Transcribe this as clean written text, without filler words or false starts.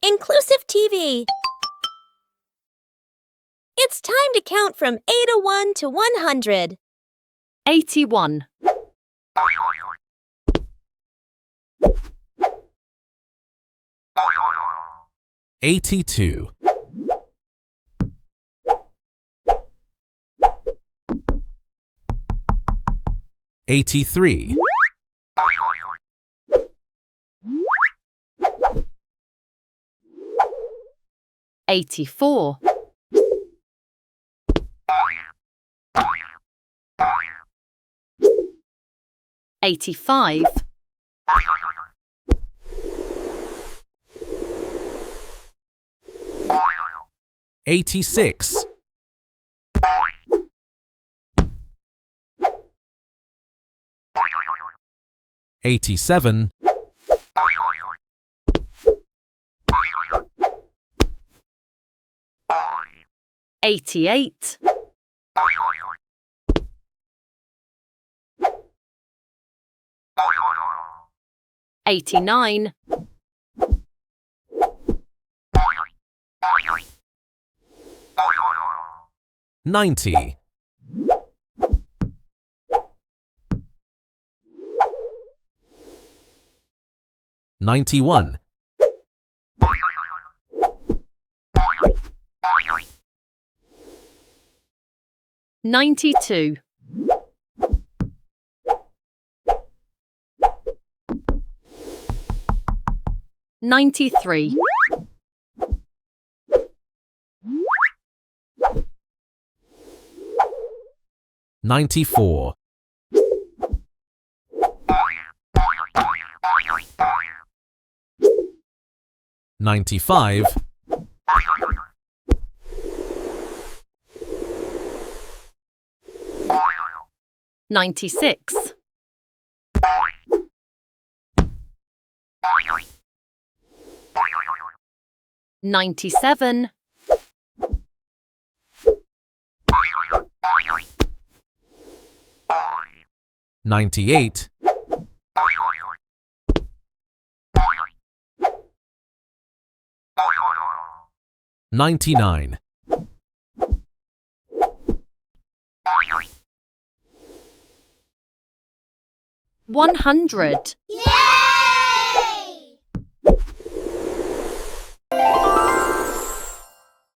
Inclusive TV. It's time to count from 801 to 100. 81, 82, 83, 84, 85, 86, 87, 88, 89, 90, 91, 92, 93, 94, 95, 96, 97, 98, 99, 100. Yeah!